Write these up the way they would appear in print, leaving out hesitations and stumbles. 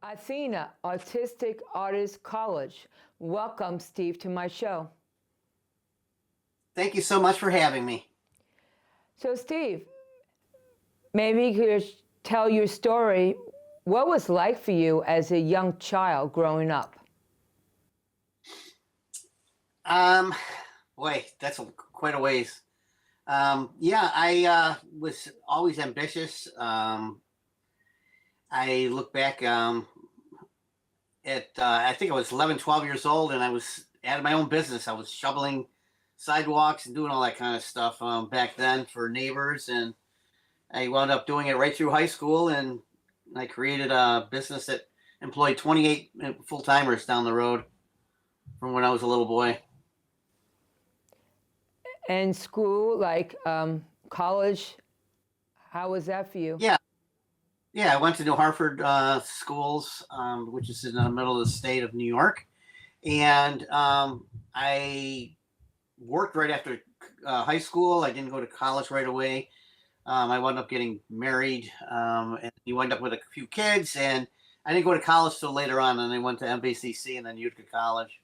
Athena, Autistic Artist College. Welcome, Steve, to my show. Thank you so much for having me. So, Steve, maybe you could tell your story. What was it like for you as a young child growing up? Um, Boy, that's quite a ways. Yeah, I was always ambitious. I look back at I think I was 11, 12 years old, and I was out of my own business. I was shoveling sidewalks and doing all that kind of stuff back then for neighbors, and I wound up doing it right through high school, and I created a business that employed 28 full timers down the road from when I was a little boy. And school, like college, how was that for you? Yeah, yeah, I went to New Hartford schools, which is in the middle of the state of New York, and I worked right after high school. I didn't go to college right away. I wound up getting married, and you wind up with a few kids, and I didn't go to college till later on, and I went to MBCC and then Utica College.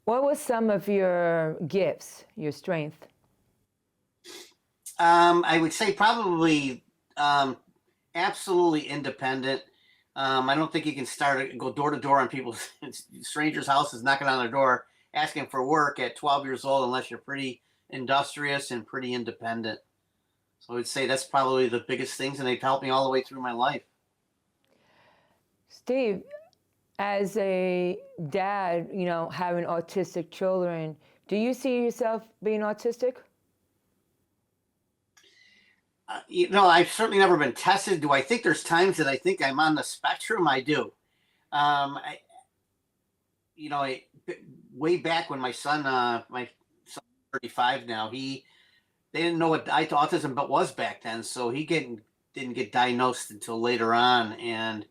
What was some of your gifts, your strength? I would say probably absolutely independent. I don't think you can go door to door on people's strangers' houses, knocking on their door, asking for work at 12 years old, unless you're pretty industrious and pretty independent. So I would say that's probably the biggest things, and they've helped me all the way through my life. Steve, as a dad, having autistic children, do you see yourself being autistic? I've certainly never been tested. Do I think there's times that I think I'm on the spectrum? I do. I, I, way back when my son 35 now, they didn't know what autism but was back then, so didn't get diagnosed until later on, and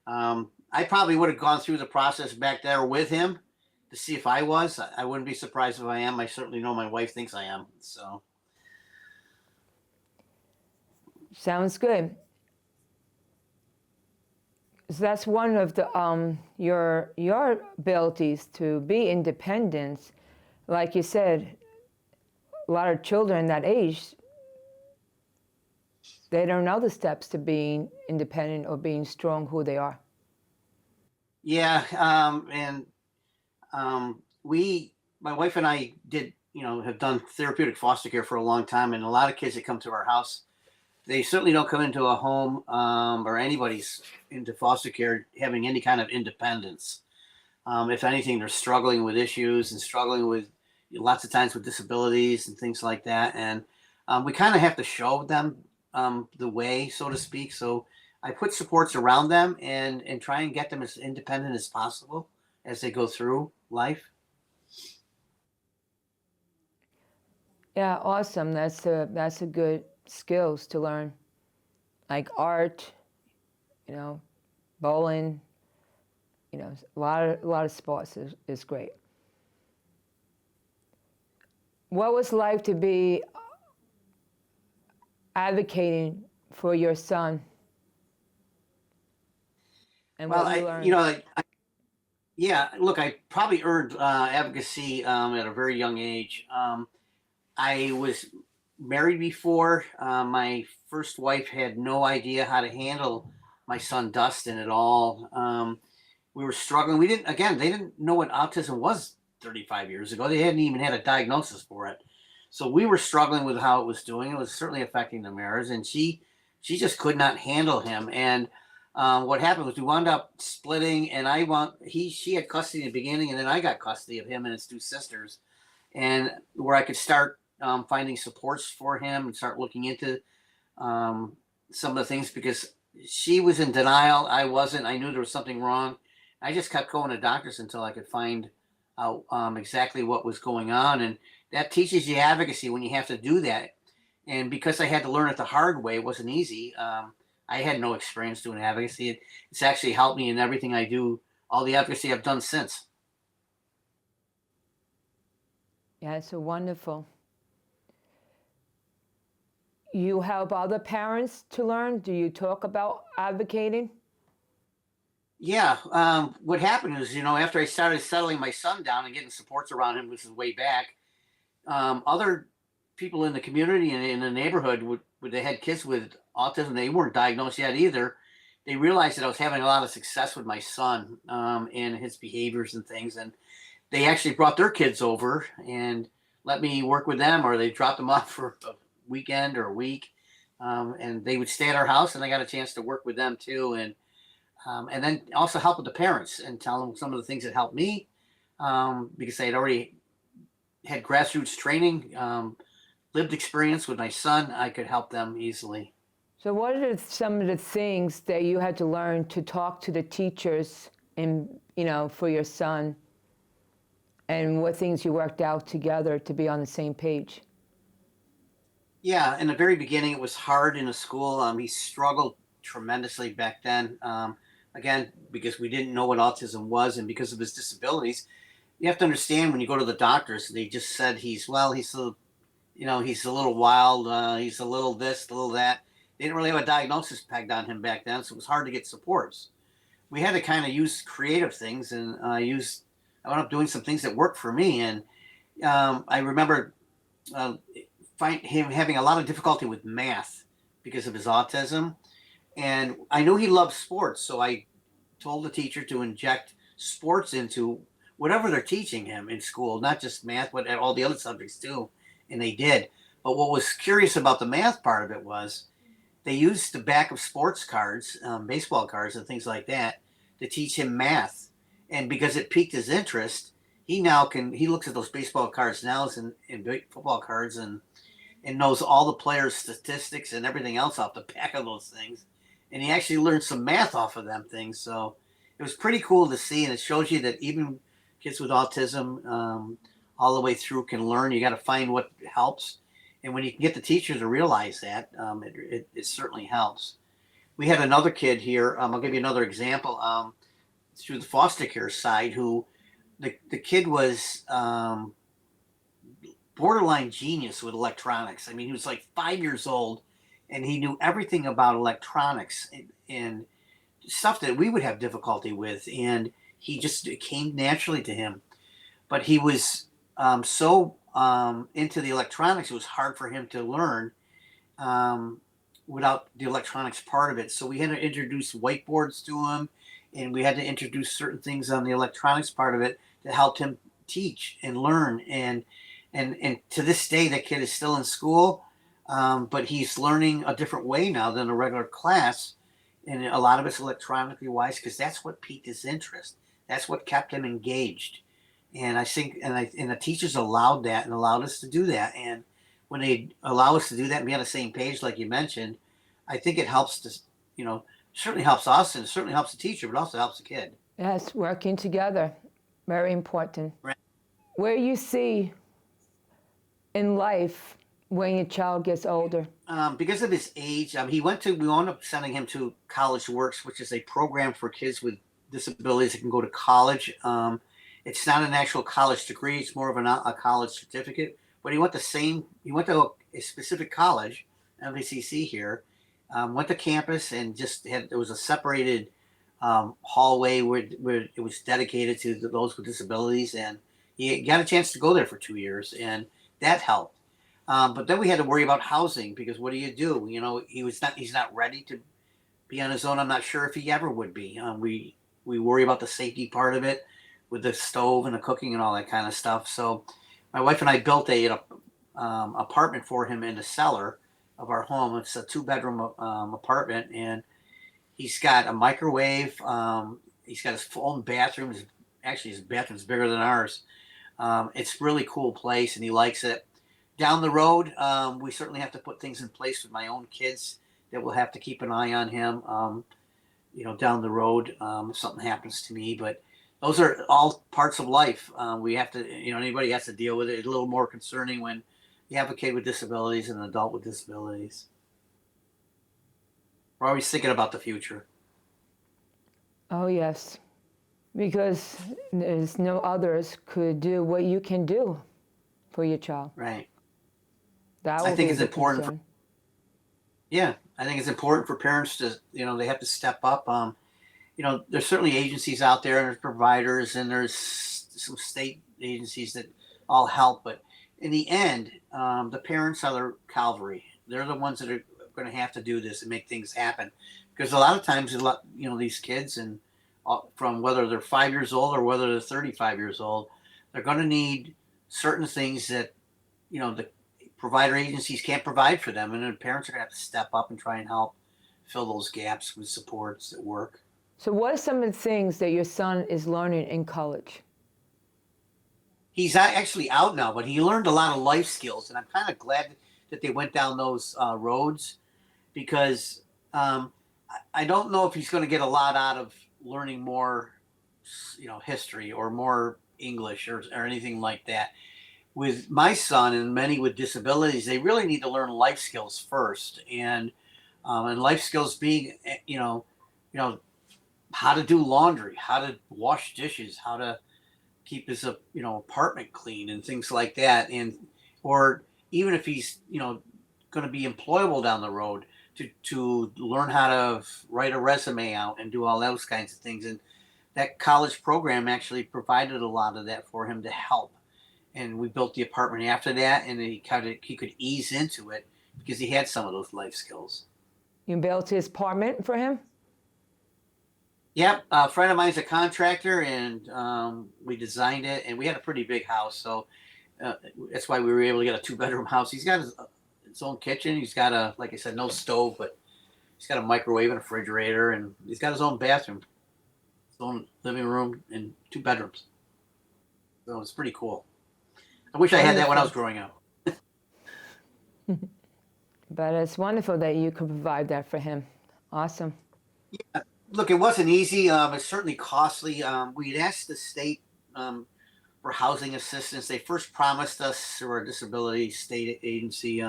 I probably would have gone through the process back there with him to see if I was. I wouldn't be surprised if I am. I certainly know my wife thinks I am. So Sounds good. So that's one of the your abilities to be independent. Like you said, a lot of children that age, they don't know the steps to being independent or being strong who they are. yeah, and my wife and I have done therapeutic foster care for a long time, and a lot of kids that come to our house, they certainly don't come into a home or anybody's into foster care having any kind of independence. If anything, they're struggling with issues and struggling with lots of times with disabilities and things like that. And we kind of have to show them the way, so to speak. So I put supports around them and try and get them as independent as possible as they go through life. Yeah, awesome. That's a good skills to learn, like art, you know, bowling. A lot of sports is great. What was it like to be advocating for your son and Well, what you learned? yeah, look, I probably earned advocacy at a very young age. I was married before. My first wife had no idea how to handle my son Dustin at all. We were struggling. They didn't know what autism was 35 years ago. They hadn't even had a diagnosis for it. So we were struggling with how it was doing. It was certainly affecting the marriage, and she just could not handle him. And what happened was we wound up splitting, and she had custody in the beginning, and then I got custody of him and his two sisters, and where I could start finding supports for him and start looking into some of the things, because she was in denial. I wasn't. I knew there was something wrong. I just kept going to doctors until I could find out exactly what was going on, and that teaches you advocacy when you have to do that. And because I had to learn it the hard way, it wasn't easy. I had no experience doing advocacy. It's actually helped me in everything I do, all the advocacy I've done since. Yeah, it's so wonderful. you help other parents to learn? Do you talk about advocating? Yeah. What happened is, after I started settling my son down and getting supports around him, this is way back, other people in the community and in the neighborhood would they had kids with autism. They weren't diagnosed yet either. They realized that I was having a lot of success with my son and his behaviors and things, and they actually brought their kids over and let me work with them, or they dropped them off for a weekend or a week, and they would stay at our house, and I got a chance to work with them too, and then also help with the parents and tell them some of the things that helped me, because I had already had grassroots training, lived experience with my son. I could help them easily. So what are some of the things that you had to learn to talk to the teachers and, for your son, and what things you worked out together to be on the same page? Yeah, in the very beginning, it was hard in the school. He struggled tremendously back then. Again, because we didn't know what autism was, and because of his disabilities, you have to understand when you go to the doctors, they just said he's a little wild. He's a little this, a little that. They didn't really have a diagnosis pegged on him back then, so it was hard to get supports. We had to kind of use creative things, and I went up doing some things that worked for me. And I remember find him having a lot of difficulty with math because of his autism. And I knew he loved sports, so I told the teacher to inject sports into whatever they're teaching him in school, not just math, but all the other subjects too. And they did. But what was curious about the math part of it was they used the back of sports cards, baseball cards and things like that, to teach him math. And because it piqued his interest, he looks at those baseball cards now and football cards, and knows all the players' statistics and everything else off the back of those things. And he actually learned some math off of them things. So it was pretty cool to see. And it shows you that even kids with autism, all the way through, can learn. You got to find what helps. And when you can get the teacher to realize that, it certainly helps. We had another kid here. I'll give you another example, through the foster care side, who the kid was borderline genius with electronics. I mean, he was like 5 years old, and he knew everything about electronics and stuff that we would have difficulty with. And it came naturally to him. But he was so into the electronics, it was hard for him to learn without the electronics part of it. So we had to introduce whiteboards to him, and we had to introduce certain things on the electronics part of it that helped him teach and learn. And to this day, that kid is still in school, but he's learning a different way now than a regular class. And a lot of it's electronically wise, because that's what piqued his interest. That's what kept him engaged. And I think, and the teachers allowed that and allowed us to do that. And when they allow us to do that and be on the same page, like you mentioned, I think it helps to, certainly helps us, and it certainly helps the teacher, but also helps the kid. Yes, working together, very important. Right. Where you see in life when your child gets older? Because of his age, we wound up sending him to College Works, which is a program for kids with disabilities that can go to college. It's not an actual college degree; it's more of a college certificate. But he went to a specific college, MVCC here. Went to campus and there was a separated hallway where it was dedicated to those with disabilities, and he got a chance to go there for 2 years, and that helped. But then we had to worry about housing, because what do you do? He's not ready to be on his own. I'm not sure if he ever would be. We worry about the safety part of it with the stove and the cooking and all that kind of stuff. So my wife and I built a apartment for him in the cellar of our home. It's a 2-bedroom apartment, and he's got a microwave. He's got his own bathroom. Actually, his bathroom's bigger than ours. It's a really cool place, and he likes it. Down the road, we certainly have to put things in place with my own kids that we'll have to keep an eye on him, down the road, if something happens to me. But those are all parts of life. We have to, anybody has to deal with it. It's a little more concerning when you have a kid with disabilities and an adult with disabilities. We're always thinking about the future. Oh, yes. Because there's no others could do what you can do for your child. Right. That I think it's important. Yeah, I think it's important for parents to, they have to step up. There's certainly agencies out there, and there's providers, and there's some state agencies that all help. But in the end, the parents are the cavalry. They're the ones that are going to have to do this and make things happen. Because a lot of times, these kids, and from whether they're 5 years old or whether they're 35 years old, they're going to need certain things that the provider agencies can't provide for them, and then parents are going to have to step up and try and help fill those gaps with supports at work. So what are some of the things that your son is learning in college? He's actually out now, but he learned a lot of life skills, and I'm kind of glad that they went down those roads, because I don't know if he's going to get a lot out of learning more, history or more English or anything like that. With my son and many with disabilities, they really need to learn life skills first, and life skills being, how to do laundry, how to wash dishes, how to keep his apartment clean and things like that, and or even if he's going to be employable down the road, to learn how to write a resume out and do all those kinds of things. And that college program actually provided a lot of that for him to help. And we built the apartment after that, and he could ease into it because he had some of those life skills. You built his apartment for him? Yep, a friend of mine's a contractor, and we designed it, and we had a pretty big house, so that's why we were able to get a 2-bedroom house. He's got his own kitchen. He's got like I said, no stove, but he's got a microwave and a refrigerator, and he's got his own bathroom, his own living room, and 2 bedrooms. So it's pretty cool. I wish I had that when I was growing up. But it's wonderful that you could provide that for him. Awesome. Look, it wasn't easy. It's certainly costly. We'd asked the state for housing assistance. They first promised us through our disability state agency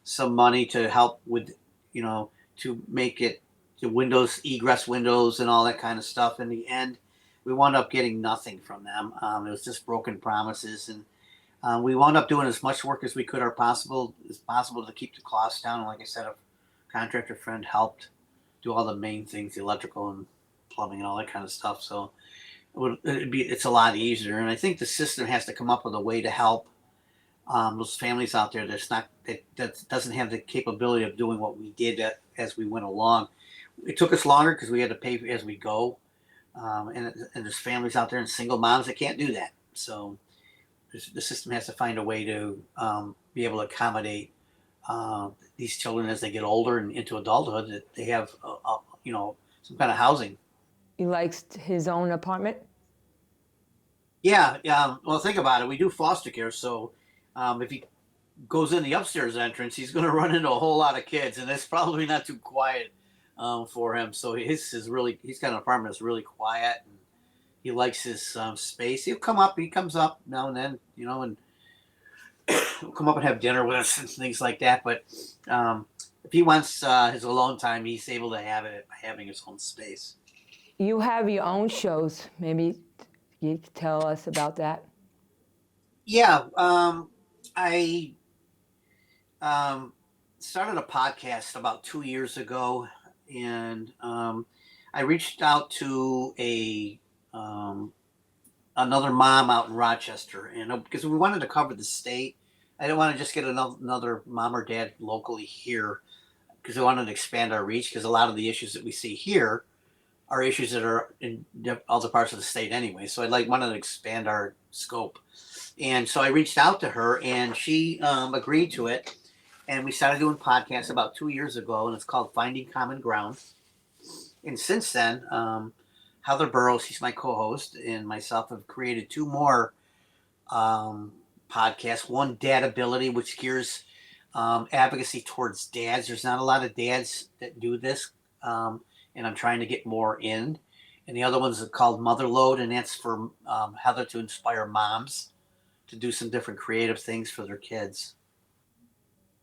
some money to help with, to make it the windows, egress windows, and all that kind of stuff. In the end, we wound up getting nothing from them. It was just broken promises, and we wound up doing as much work as we could as possible to keep the costs down. And like I said, a contractor friend helped do all the main things, the electrical and plumbing and all that kind of stuff. So it's a lot easier. And I think the system has to come up with a way to help those families out there that doesn't have the capability of doing what we did as we went along. It took us longer because we had to pay as we go. And there's families out there and single moms that can't do that. So the system has to find a way to be able to accommodate these children as they get older and into adulthood, that they have, some kind of housing. He likes his own apartment? Yeah. Well, think about it. We do foster care. So if he goes in the upstairs entrance, he's going to run into a whole lot of kids, and it's probably not too quiet for him. So he's got an apartment that's really quiet, and he likes his space. He comes up now and then, and come up and have dinner with us and things like that. But if he wants his alone time, he's able to have it by having his own space. You have your own shows. Maybe you could tell us about that. Yeah, I started a podcast about 2 years ago, and I reached out to another mom out in Rochester, and because we wanted to cover the state. I didn't want to just get another mom or dad locally here, because we wanted to expand our reach, because a lot of the issues that we see here are issues that are in other parts of the state anyway. So wanted to expand our scope. And so I reached out to her, and she agreed to it. And we started doing podcasts about 2 years ago, and it's called Finding Common Ground. And since then, Heather Burrows, she's my co-host, and myself have created 2 more podcasts. One, Dadability, which gears advocacy towards dads. There's not a lot of dads that do this, and I'm trying to get more in. And the other one's called Motherload, and that's for Heather to inspire moms to do some different creative things for their kids.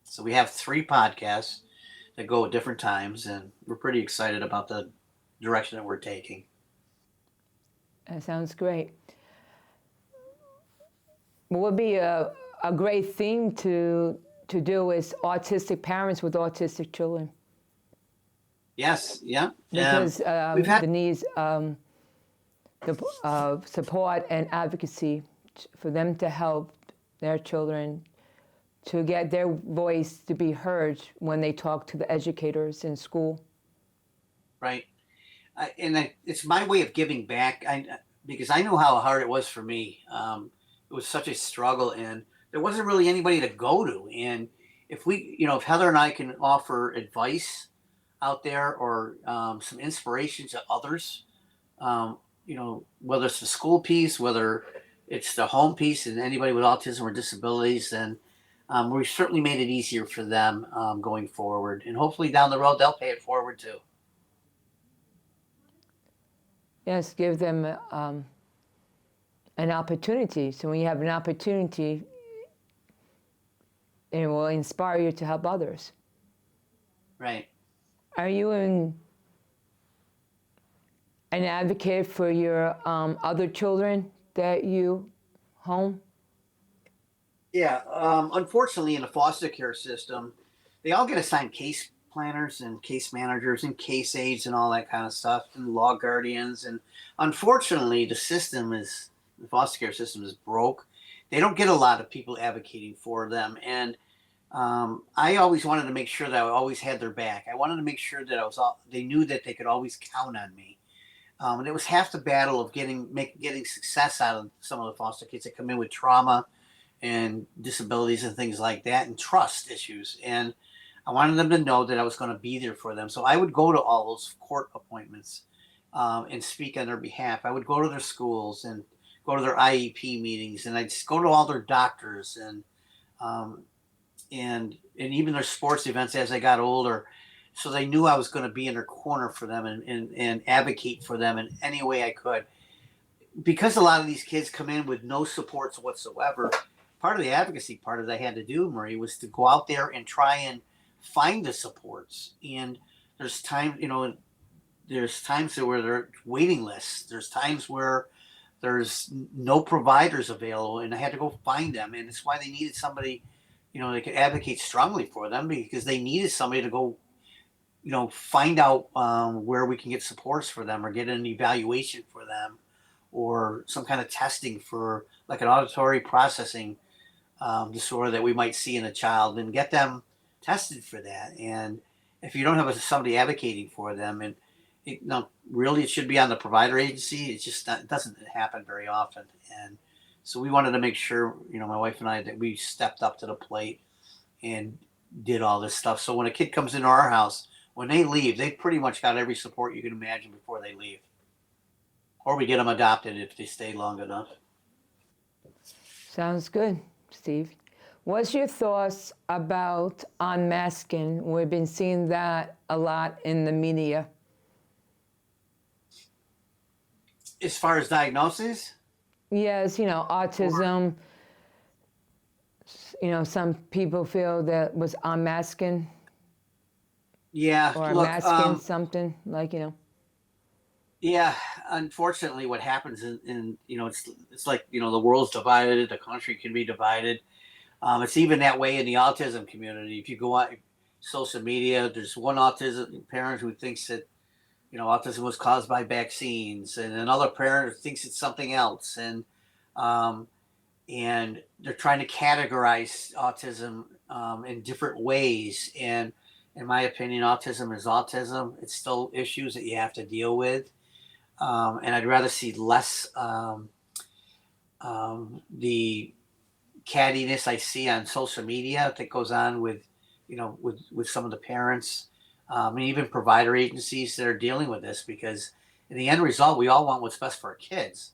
So we have 3 podcasts that go at different times, and we're pretty excited about the direction that we're taking. That sounds great. What would be a great theme to to do is autistic parents with autistic children. Yes, yeah. Because We've had the needs, the support and advocacy for them to help their children to get their voice to be heard when they talk to the educators in school. right, it's my way of giving back. Because I know how hard it was for me. It was such a struggle, and there wasn't really anybody to go to. And if Heather and I can offer advice out there, or some inspiration to others, whether it's the school piece, whether it's the home piece, and anybody with autism or disabilities, then we certainly made it easier for them going forward. And hopefully down the road, they'll pay it forward too. Yes, give them an opportunity. So when you have an opportunity, it will inspire you to help others. Right. Are you an advocate for your other children that you home? Yeah. Unfortunately, in the foster care system, they all get assigned case planners and case managers and case aides and all that kind of stuff, and law guardians. And unfortunately, the foster care system is broke. They don't get a lot of people advocating for them. And I always wanted to make sure that I always had their back. I wanted to make sure that they knew that they could always count on me. And it was half the battle of getting success out of some of the foster kids that come in with trauma and disabilities and things like that, and trust issues. And I wanted them to know that I was going to be there for them. So I would go to all those court appointments and speak on their behalf. I would go to their schools and go to their IEP meetings, and I'd just go to all their doctors um, and even their sports events as I got older. So they knew I was going to be in their corner for them, and advocate for them in any way I could. Because a lot of these kids come in with no supports whatsoever, part of the advocacy part that I had to do, Marie, was to go out there and try and find the supports. And there's times where there are waiting lists. There's times where there's no providers available, and I had to go find them. And it's why they needed somebody, that could advocate strongly for them, because they needed somebody to go, find out where we can get supports for them, or get an evaluation for them, or some kind of testing for like an auditory processing disorder that we might see in a child, and get them tested for that. And if you don't have somebody advocating for them, and really it should be on the provider agency. It's just it doesn't happen very often. And so we wanted to make sure, my wife and I, that we stepped up to the plate and did all this stuff. So when a kid comes into our house, when they leave, they've pretty much got every support you can imagine before they leave. Or we get them adopted if they stay long enough. Sounds good, Steve. What's your thoughts about unmasking? We've been seeing that a lot in the media. As far as diagnosis? Yes, autism. Some people feel that was unmasking. Yeah. Or look, masking something, like. Yeah, unfortunately, what happens it's like, the world's divided, the country can be divided. It's even that way in the autism community. If you go on social media, there's one autism parent who thinks that, autism was caused by vaccines, and another parent thinks it's something else. Um, and they're trying to categorize autism in different ways. And in my opinion, autism is autism. It's still issues that you have to deal with. And I'd rather see less the cattiness I see on social media that goes on with, with some of the parents, and even provider agencies that are dealing with this. Because in the end result, we all want what's best for our kids,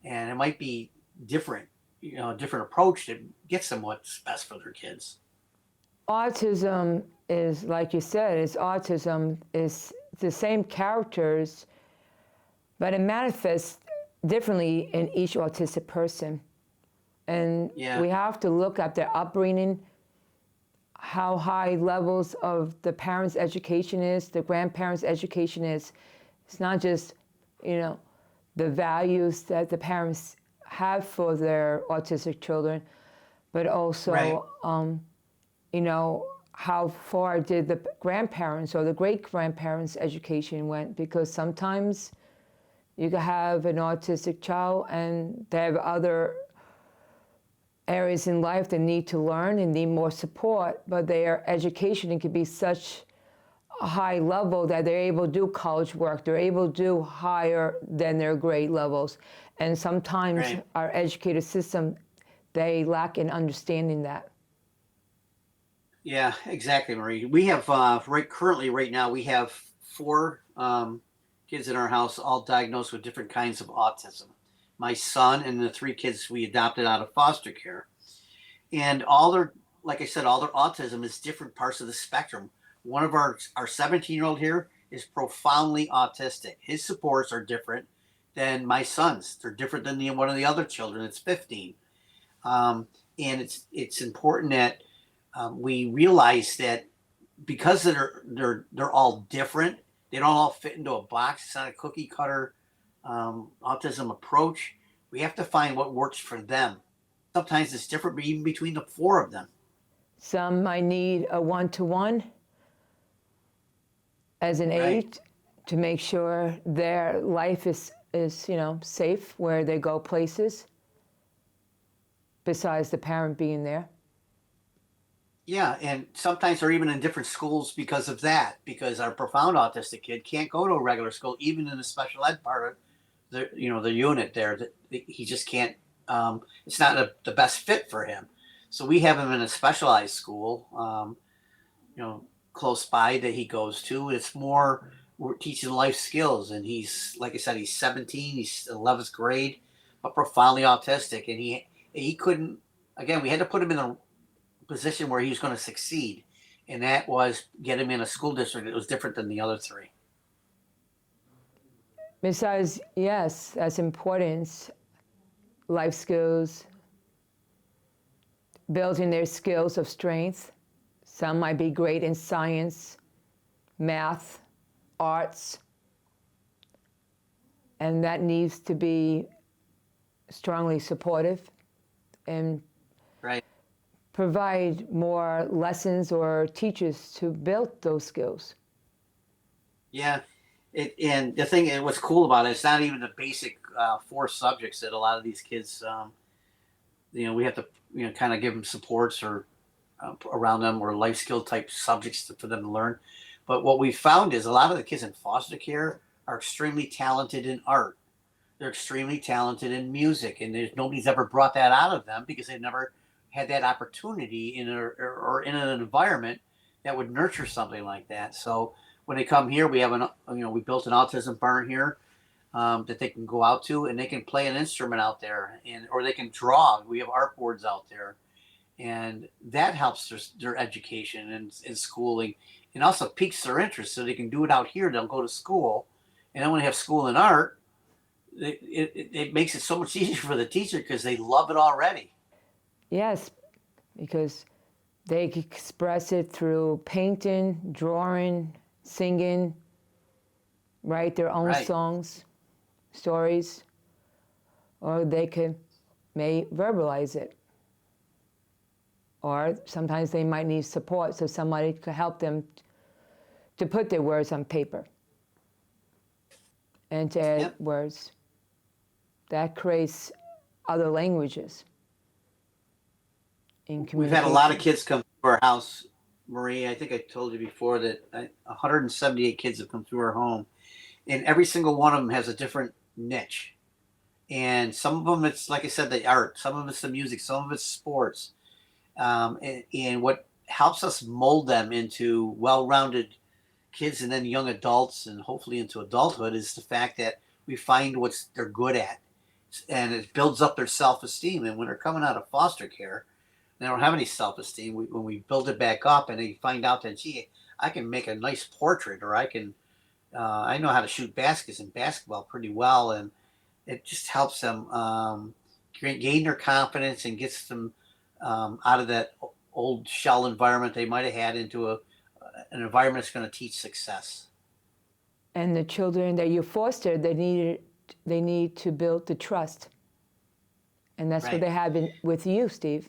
and it might be different, a different approach that gets them what's best for their kids. Autism is, like you said, autism is the same characters, but it manifests differently in each autistic person. And we have to look at their upbringing, how high levels of the parents' education is, the grandparents' education is. It's not just, the values that the parents have for their autistic children, but also, Right. you know, how far did the grandparents or the great-grandparents' education went, because sometimes you could have an autistic child and they have other areas in life that need to learn and need more support, but their education can be such a high level that they're able to do college work, they're able to do higher than their grade levels. And sometimes Right. our educated system, they lack in understanding that. Yeah, exactly, Marie. We have currently right now we have four kids in our house, all diagnosed with different kinds of autism. My son and the three kids we adopted out of foster care, and all their, like I said, all their autism is different parts of the spectrum. One of our 17-year-old here is profoundly autistic. His supports are different than my son's. They're different than one of the other children. It's 15. And it's important that we realize that because they're all different, they don't all fit into a box. It's not a cookie cutter autism approach. We have to find what works for them. Sometimes it's different, even between the four of them. Some might need a one-to-one as an Right, aid to make sure their life is safe where they go places, besides the parent being there. yeah, and sometimes they're even in different schools because of that. Because our profound autistic kid can't go to a regular school, even in the special ed part of the unit there. That he just can't. It's not the best fit for him. So we have him in a specialized school, you know, close by that he goes to. It's more we're teaching life skills, and he's like I said, he's 17, he's 11th grade, but profoundly autistic, and he couldn't. Again, we had to put him in a position where he was going to succeed, and that was get him in a school district that was different than the other three. Besides, yes, that's important. Life skills, building their skills of strength. Some might be great in science, math, arts, and that needs to be strongly supportive and Right. provide more lessons or teachers to build those skills. Yeah. And the thing, and what's cool about it, it's not even the basic four subjects that a lot of these kids, we have to, kind of give them supports or around them or life skill type subjects for them to learn. But what we found is a lot of the kids in foster care are extremely talented in art. They're extremely talented in music, and nobody's ever brought that out of them because they've never had that opportunity or in an environment that would nurture something like that. So when they come here, we have we built an autism barn here that they can go out to, and they can play an instrument out there, or they can draw. We have art boards out there, and that helps their education and schooling, and also piques their interest, so they can do it out here. They'll go to school, and then when they have school in art, it makes it so much easier for the teacher because they love it already. Yes, because they express it through painting, drawing, singing, write their own Right. songs, stories, or may verbalize it. Or sometimes they might need support, so somebody could help them to put their words on paper and to add Yep. words. That creates other languages in We've had a lot of communication. kids come to our house, Marie. I think I told you before that 178 kids have come through our home, and every single one of them has a different niche. And some of them, it's like I said, the art. Some of it's the music. Some of it's sports. And what helps us mold them into well-rounded kids and then young adults and hopefully into adulthood is the fact that we find what they're good at, and it builds up their self-esteem. And when they're coming out of foster care, they don't have any self-esteem. When we build it back up and they find out that, gee, I can make a nice portrait, or I know how to shoot baskets in basketball pretty well, and it just helps them gain their confidence and gets them out of that old shell environment they might have had into an environment that's going to teach success. And the children that you foster, they need to build the trust. And that's what Right. they have with you, Steve.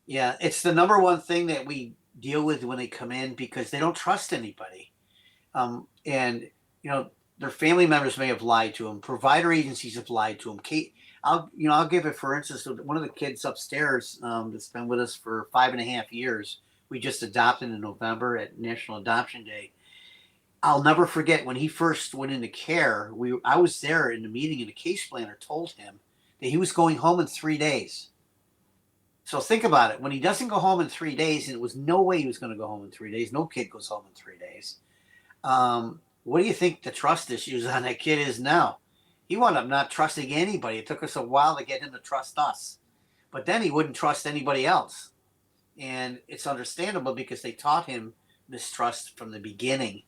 Yeah, it's the number one thing that we deal with when they come in because they don't trust anybody. And you know, their family members may have lied to them. Provider agencies have lied to them. Kate, I'll give it for instance. One of the kids upstairs that's been with us for 5.5 years. We just adopted in November at National Adoption Day. I'll never forget when he first went into care. I was there in the meeting, and the case planner told him that he was going home in 3 days. So think about it. When he doesn't go home in 3 days, and it was no way he was going to go home in 3 days. No kid goes home in 3 days. What do you think the trust issues on that kid is now? He wound up not trusting anybody. It took us a while to get him to trust us, but then he wouldn't trust anybody else. And it's understandable because they taught him mistrust from the beginning.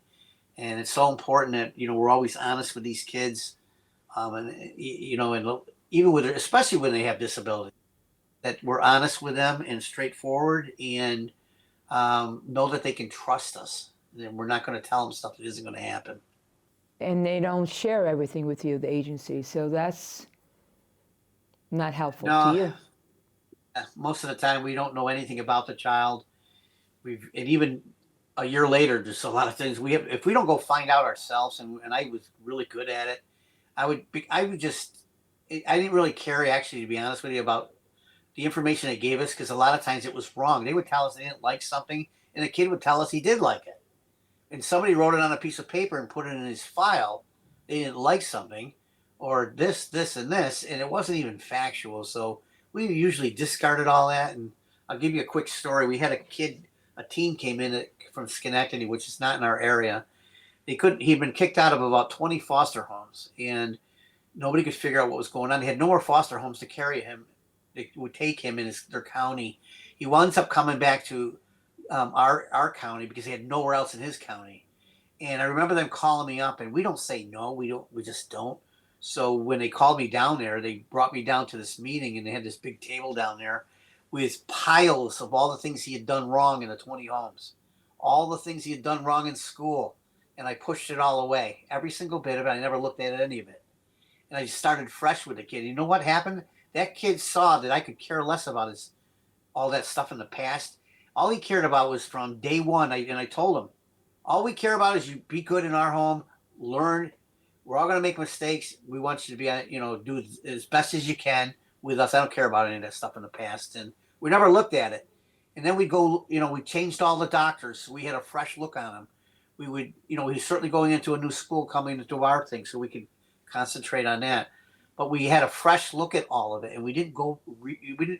And it's so important that we're always honest with these kids, and even with especially when they have disabilities, that we're honest with them and straightforward, and know that they can trust us. And we're not going to tell them stuff that isn't going to happen. And they don't share everything with you, the agency, so that's not helpful to No, you. most of the time we don't know anything about the child. And even a year later, there's a lot of things we have. If we don't go find out ourselves, and I was really good at it, I would just, I didn't really care actually, to be honest with you, about the information they gave us because a lot of times it was wrong. They would tell us they didn't like something, and the kid would tell us he did like it. And somebody wrote it on a piece of paper and put it in his file. They didn't like something, or this, and this, and it wasn't even factual. So we usually discarded all that. And I'll give you a quick story. We had a teen came in from Schenectady, which is not in our area. He'd been kicked out of about 20 foster homes, and nobody could figure out what was going on. They had no more foster homes to carry him. They would take him in their county. He winds up coming back to our county because he had nowhere else in his county. And I remember them calling me up, and we don't say no, we just don't. So when they called me down there, they brought me down to this meeting, and they had this big table down there with piles of all the things he had done wrong in the 20 homes, all the things he had done wrong in school. And I pushed it all away, every single bit of it. I never looked at any of it. And I just started fresh with the kid. You know what happened? That kid saw that I could care less about all that stuff in the past. All he cared about was from day one. And I told him, all we care about is you be good in our home, learn. We're all going to make mistakes. We want you to be, do as best as you can with us. I don't care about any of that stuff in the past. And we never looked at it. And then we go, we changed all the doctors. So we had a fresh look on him. We would, he's certainly going into a new school coming into our thing, so we could concentrate on that. But we had a fresh look at all of it, and we didn't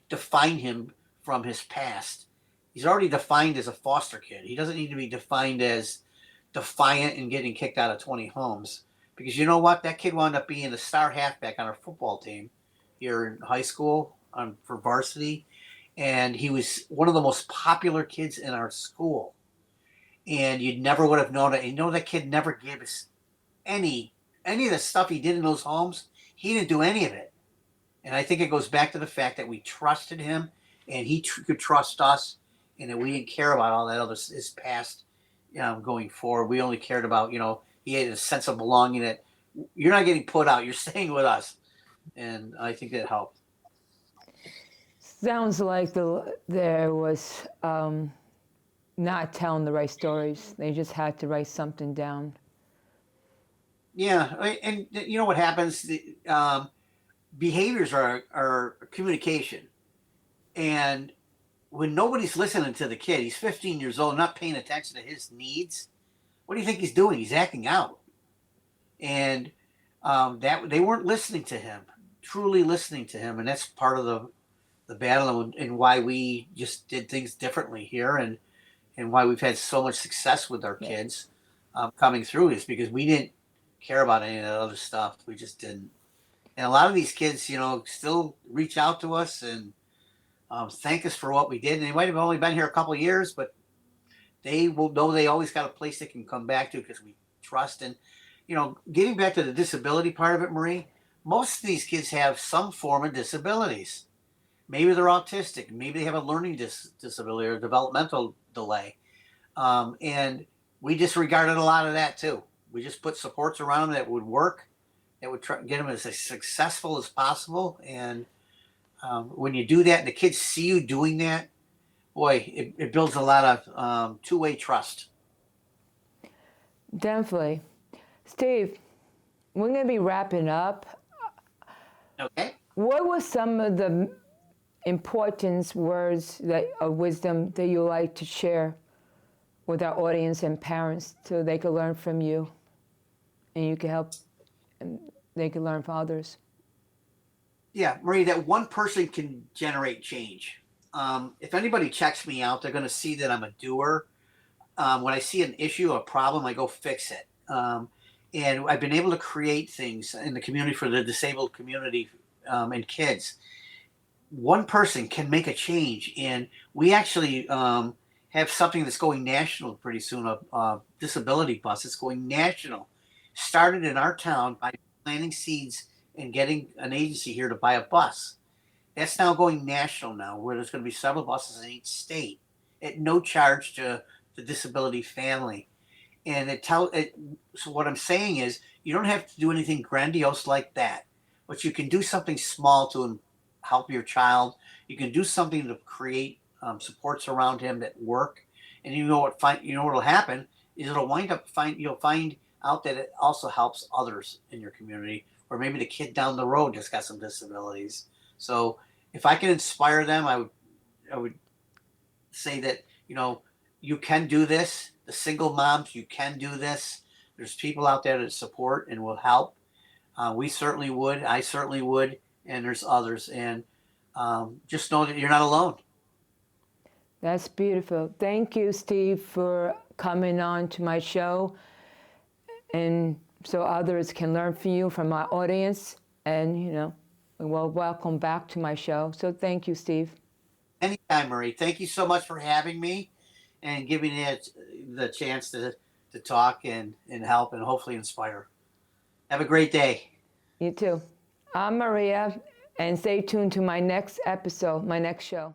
define him from his past. He's already defined as a foster kid. He doesn't need to be defined as defiant and getting kicked out of 20 homes. Because you know what? That kid wound up being the star halfback on our football team here in high school for varsity. And he was one of the most popular kids in our school. And you never would have known it. And that kid never gave us any of the stuff he did in those homes. He didn't do any of it. And I think it goes back to the fact that we trusted him, and he could trust us, and that we didn't care about all that other his past. Going forward, we only cared about he had a sense of belonging that you're not getting put out, you're staying with us, and I think that helped. Sounds like there was not telling the right stories. They just had to write something down. Yeah, and you know what happens? Behaviors are communication, and when nobody's listening to the kid, he's 15 years old, not paying attention to his needs. What do you think he's doing? He's acting out, and that they weren't listening to him, truly listening to him, and that's part of the battle, and why we just did things differently here, and why we've had so much success with our kids coming through is because we didn't care about any of that other stuff. We just didn't. And a lot of these kids, still reach out to us and thank us for what we did. And they might have only been here a couple of years, but they will know they always got a place they can come back to because we trust. And, getting back to the disability part of it, Marie, most of these kids have some form of disabilities. Maybe they're autistic. Maybe they have a learning disability or developmental delay. And we disregarded a lot of that too. We just put supports around them that would work, that would get them as successful as possible. And When you do that and the kids see you doing that, boy, it builds a lot of two-way trust. Definitely. Steve, we're going to be wrapping up. Okay. What were some of the important words of wisdom that you like to share with our audience and parents so they can learn from you and you can help and they can learn from others? Yeah, Marie, that one person can generate change. If anybody checks me out, they're going to see that I'm a doer. When I see an issue, a problem, I go fix it. And I've been able to create things in the community for the disabled community and kids. One person can make a change, and we actually have something that's going national pretty soon. A disability bus. It's going national. Started in our town by planting seeds and getting an agency here to buy a bus. That's now going national now, where there's going to be several buses in each state at no charge to the disability family. And so what I'm saying is, you don't have to do anything grandiose like that, but you can do something small to help your child. You can do something to create supports around him that work. And you know what'll happen is you'll find out that it also helps others in your community, or maybe the kid down the road just got some disabilities. So if I can inspire them, I would say that, you can do this. The single moms, you can do this. There's people out there that support and will help. We certainly would. I certainly would. And there's others. And just know that you're not alone. That's beautiful. Thank you, Steve, for coming on to my show, and so others can learn from you, from my audience. And, well, welcome back to my show. So thank you, Steve. Anytime, Marie. Thank you so much for having me and giving me the chance to talk and help and hopefully inspire. Have a great day. You too. I'm Maria, and stay tuned to my next episode, my next show.